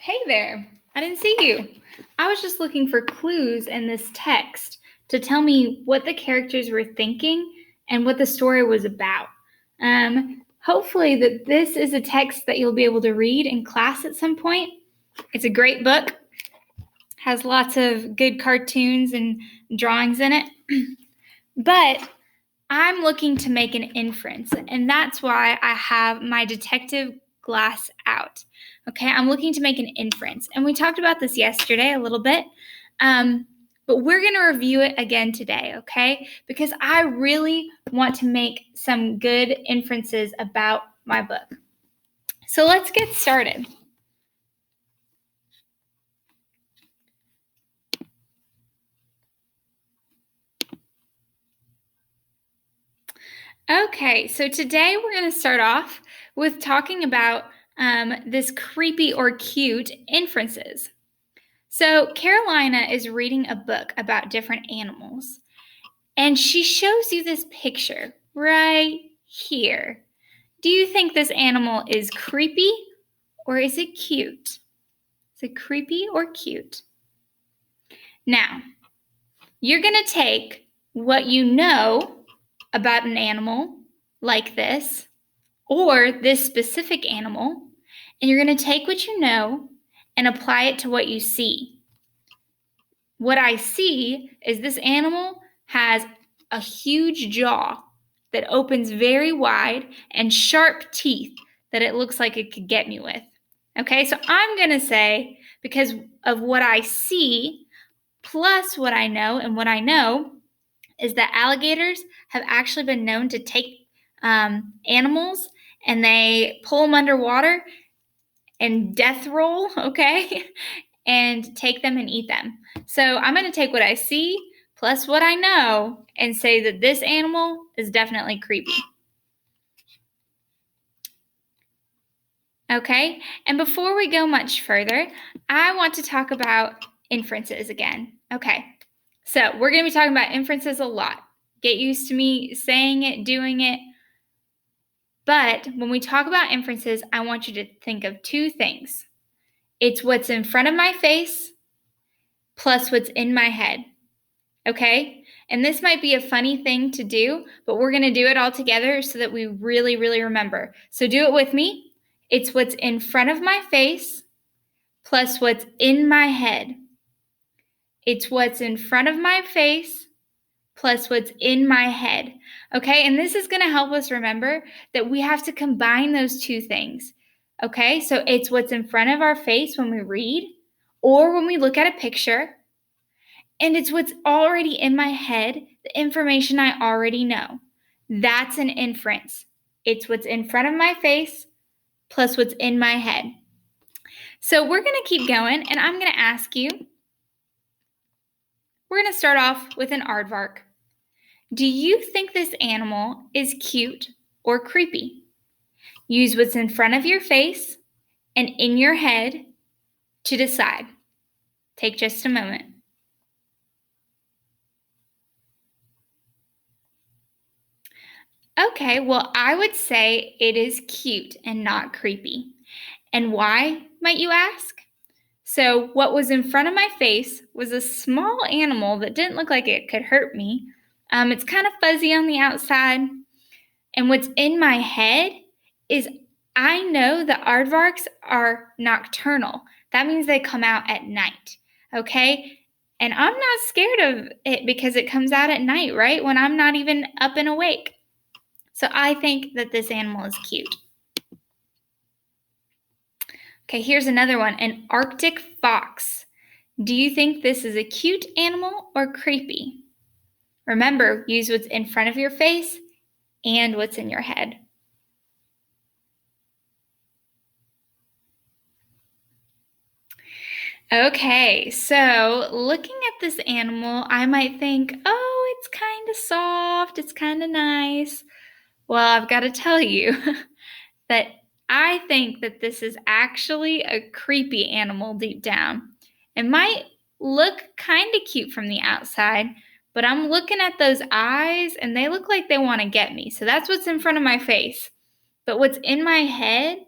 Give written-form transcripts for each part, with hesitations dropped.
Hey there, I didn't see you. I was just looking for clues in this text to tell me what the characters were thinking and what the story was about. Hopefully that this is a text that you'll be able to read in class at some point. It's a great book, has lots of good cartoons and drawings in it. But I'm looking to make an inference, and that's why I have my detective glass out. Okay, I'm looking to make an inference, and we talked about this yesterday a little bit, but we're going to review it again today, okay? Because I really want to make some good inferences about my book. So let's get started. Okay, so today we're going to start off with talking about this creepy or cute inferences. So Carolina is reading a book about different animals, and she shows you this picture right here. Do you think this animal is creepy or is it cute? Is it creepy or cute? Now, you're going to take what you know about an animal like this, or this specific animal, and you're going to take what you know and apply it to what you see. What I see is this animal has a huge jaw that opens very wide and sharp teeth that it looks like it could get me with. Okay, so I'm going to say, because of what I see plus what I know, and what I know is that alligators have actually been known to take animals and they pull them underwater and death roll, okay, and take them and eat them. So I'm going to take what I see plus what I know and say that this animal is definitely creepy. Okay, and before we go much further, I want to talk about inferences again. Okay, so we're going to be talking about inferences a lot. Get used to me saying it, doing it. But when we talk about inferences, I want you to think of two things. It's what's in front of my face plus what's in my head. Okay? And this might be a funny thing to do, but we're going to do it all together so that we really, really remember. So do it with me. It's what's in front of my face plus what's in my head. It's what's in front of my face plus what's in my head. Okay? And this is going to help us remember that we have to combine those two things. Okay? So it's what's in front of our face when we read or when we look at a picture. And it's what's already in my head, the information I already know. That's an inference. It's what's in front of my face plus what's in my head. So we're going to keep going, and I'm going to ask you, we're going to start off with an aardvark. Do you think this animal is cute or creepy? Use what's in front of your face and in your head to decide. Take just a moment. Okay, well, I would say it is cute and not creepy. And why, might you ask? So what was in front of my face was a small animal that didn't look like it could hurt me. It's kind of fuzzy on the outside. And what's in my head is I know that aardvarks are nocturnal. That means they come out at night, okay? And I'm not scared of it because it comes out at night, right? When I'm not even up and awake. So I think that this animal is cute. Okay, here's another one, an Arctic fox. Do you think this is a cute animal or creepy? Remember, use what's in front of your face and what's in your head. Okay, so looking at this animal, I might think, oh, it's kind of soft, it's kind of nice. Well, I've got to tell you that I think that this is actually a creepy animal deep down. It might look kind of cute from the outside, but I'm looking at those eyes and they look like they want to get me. So that's what's in front of my face. But what's in my head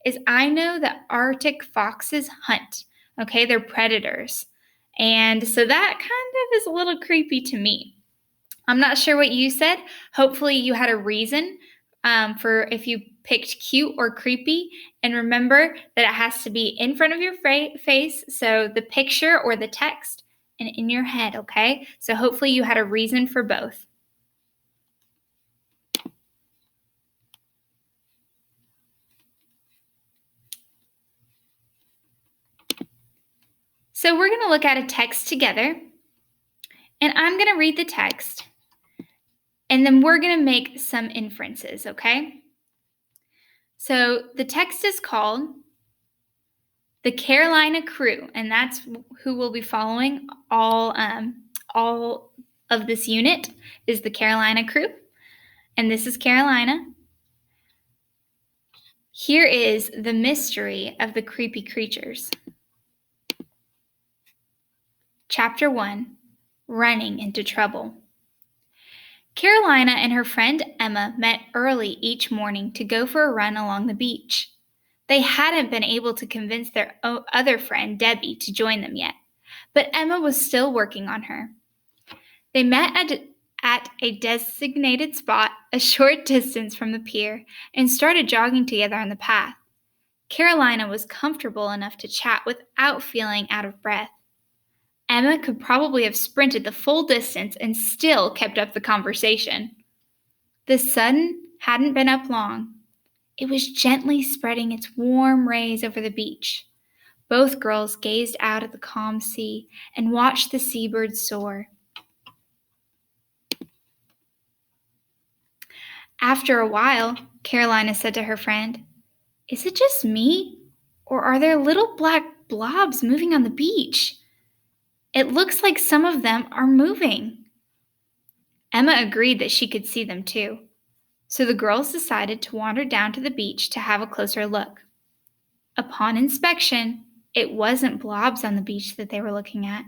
is I know that Arctic foxes hunt. Okay, they're predators. And so that kind of is a little creepy to me. I'm not sure what you said. Hopefully, you had a reason for if you picked cute or creepy. And remember that it has to be in front of your face, so the picture or the text, and in your head, okay? So hopefully, you had a reason for both. So we're going to look at a text together, and I'm going to read the text, and then we're going to make some inferences, okay? So the text is called The Carolina Crew, and that's who we'll be following all of this unit is the Carolina Crew, and this is Carolina. Here is the mystery of the creepy creatures. Chapter 1, Running into Trouble. Carolina and her friend Emma met early each morning to go for a run along the beach. They hadn't been able to convince their other friend, Debbie, to join them yet, but Emma was still working on her. They met at a designated spot a short distance from the pier and started jogging together on the path. Carolina was comfortable enough to chat without feeling out of breath. Emma could probably have sprinted the full distance and still kept up the conversation. The sun hadn't been up long. It was gently spreading its warm rays over the beach. Both girls gazed out at the calm sea and watched the seabirds soar. After a while, Carolina said to her friend, "Is it just me, or are there little black blobs moving on the beach? It looks like some of them are moving." Emma agreed that she could see them too. So the girls decided to wander down to the beach to have a closer look. Upon inspection, it wasn't blobs on the beach that they were looking at,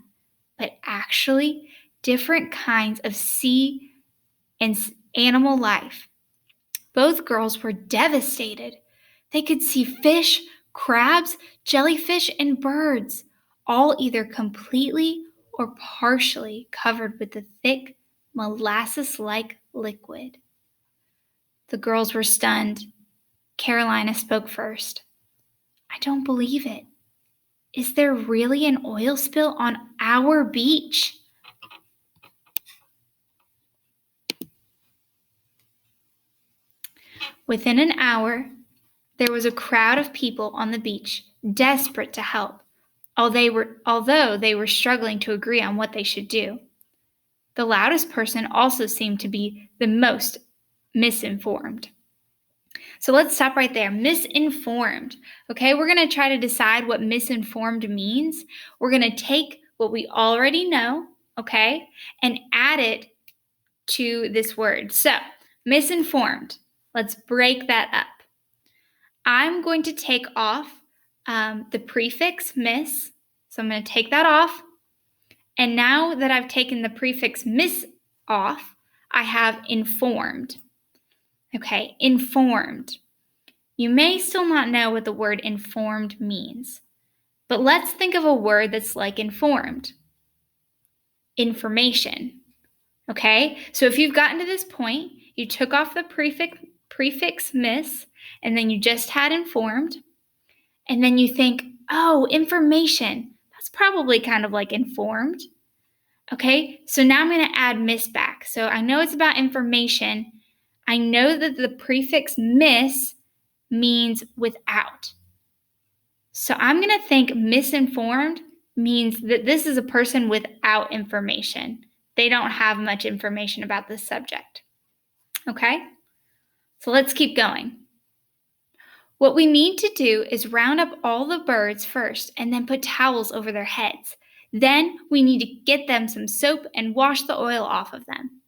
but actually different kinds of sea and animal life. Both girls were devastated. They could see fish, crabs, jellyfish, and birds, all either completely or partially covered with the thick, molasses-like liquid. The girls were stunned. Carolina spoke first. "I don't believe it. Is there really an oil spill on our beach?" Within an hour, there was a crowd of people on the beach, desperate to help, although they were struggling to agree on what they should do. The loudest person also seemed to be the most misinformed. So let's stop right there. Misinformed. Okay, we're going to try to decide what misinformed means. We're going to take what we already know, okay, and add it to this word. So, misinformed. Let's break that up. I'm going to take off the prefix miss. So I'm going to take that off. And now that I've taken the prefix miss off, I have informed. Okay, informed. You may still not know what the word informed means, but let's think of a word that's like informed. Information. Okay, so if you've gotten to this point, you took off the prefix miss, and then you just had informed, and then you think, oh, information. That's probably kind of like informed. Okay, so now I'm going to add miss back. So I know it's about information. I know that the prefix miss means without. So I'm going to think misinformed means that this is a person without information. They don't have much information about this subject. Okay? So let's keep going. What we need to do is round up all the birds first and then put towels over their heads. Then we need to get them some soap and wash the oil off of them.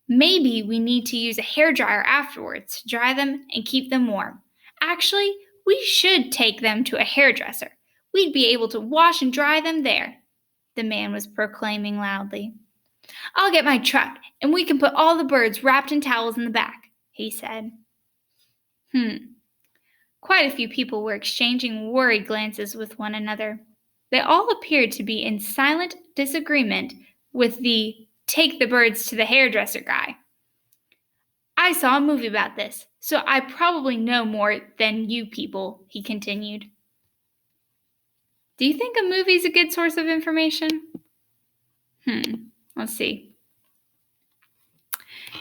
Maybe we need to use a hairdryer afterwards to dry them and keep them warm. Actually, we should take them to a hairdresser. We'd be able to wash and dry them there, the man was proclaiming loudly. "I'll get my truck, and we can put all the birds wrapped in towels in the back," he said. Quite a few people were exchanging worried glances with one another. They all appeared to be in silent disagreement with the "take the birds to the hairdresser" guy. "I saw a movie about this, so I probably know more than you people," he continued. Do you think a movie's a good source of information? Let's see.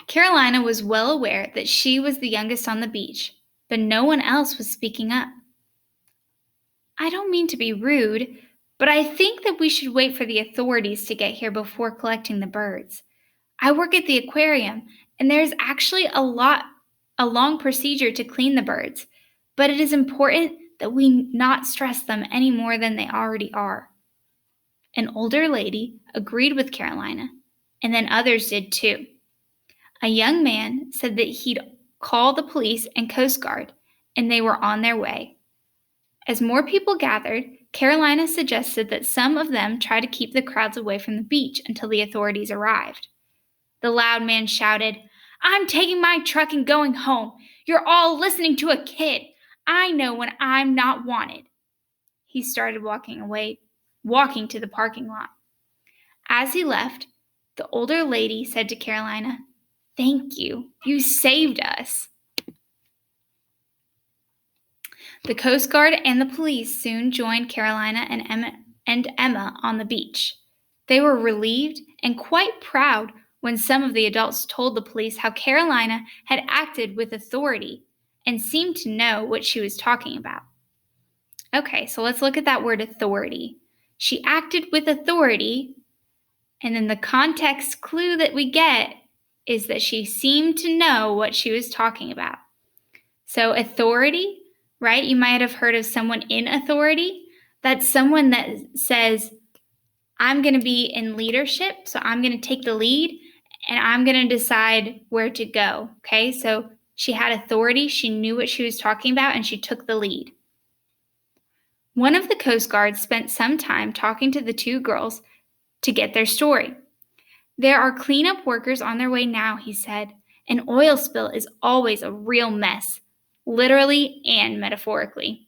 Carolina was well aware that she was the youngest on the beach, but no one else was speaking up. "I don't mean to be rude, but I think that we should wait for the authorities to get here before collecting the birds. I work at the aquarium, and there's actually a long procedure to clean the birds, but it is important that we not stress them any more than they already are." An older lady agreed with Carolina, and then others did too. A young man said that he'd call the police and Coast Guard, and they were on their way. As more people gathered, Carolina suggested that some of them try to keep the crowds away from the beach until the authorities arrived. The loud man shouted, "I'm taking my truck and going home. You're all listening to a kid. I know when I'm not wanted." He started walking to the parking lot. As he left, the older lady said to Carolina, "Thank you. You saved us." The Coast Guard and the police soon joined Carolina and Emma on the beach. They were relieved and quite proud when some of the adults told the police how Carolina had acted with authority and seemed to know what she was talking about. Okay, so let's look at that word authority. She acted with authority, and then the context clue that we get is that she seemed to know what she was talking about. So authority, right? You might have heard of someone in authority. That's someone that says, "I'm going to be in leadership, so I'm going to take the lead, and I'm going to decide where to go." Okay, so she had authority, she knew what she was talking about, and she took the lead. One of the Coast Guards spent some time talking to the two girls to get their story. "There are cleanup workers on their way now," he said. "An oil spill is always a real mess, literally and metaphorically.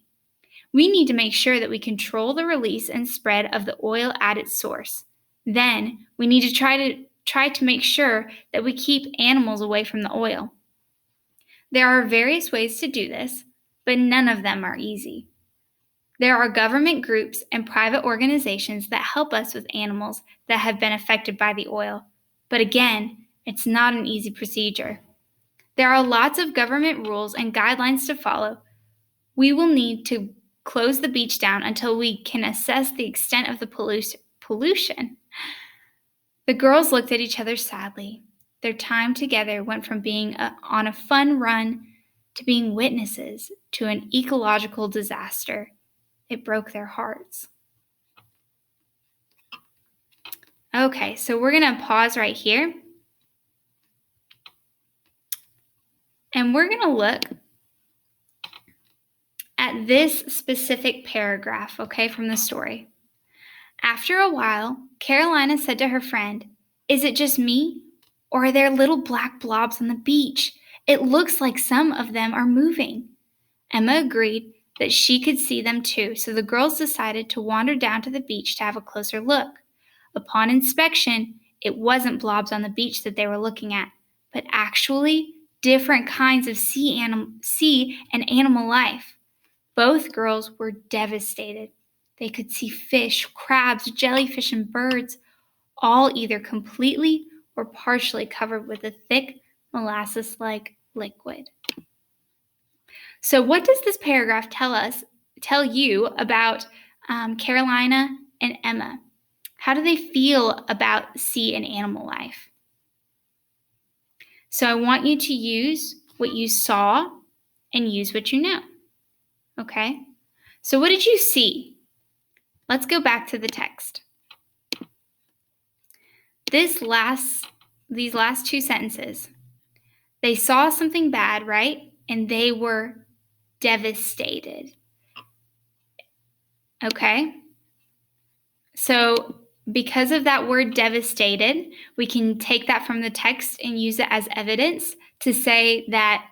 We need to make sure that we control the release and spread of the oil at its source. Then we need to try to make sure that we keep animals away from the oil. There are various ways to do this, but none of them are easy. There are government groups and private organizations that help us with animals that have been affected by the oil, but again, it's not an easy procedure. There are lots of government rules and guidelines to follow. We will need to close the beach down until we can assess the extent of the pollution." The girls looked at each other sadly. Their time together went from being on a fun run to being witnesses to an ecological disaster. It broke their hearts. Okay, so we're going to pause right here. And we're going to look at this specific paragraph, okay, from the story. After a while, Carolina said to her friend, "Is it just me? Or are there little black blobs on the beach? It looks like some of them are moving." Emma agreed that she could see them too, so the girls decided to wander down to the beach to have a closer look. Upon inspection, it wasn't blobs on the beach that they were looking at, but actually different kinds of sea and animal life. Both girls were devastated. They could see fish, crabs, jellyfish, and birds, all either completely or partially covered with a thick, molasses-like liquid. So what does this paragraph tell you about Carolina and Emma? How do they feel about sea and animal life? So I want you to use what you saw and use what you know. Okay? So what did you see? Let's go back to the text. These last two sentences. They saw something bad, right? And they were devastated. Okay? So because of that word devastated, we can take that from the text and use it as evidence to say that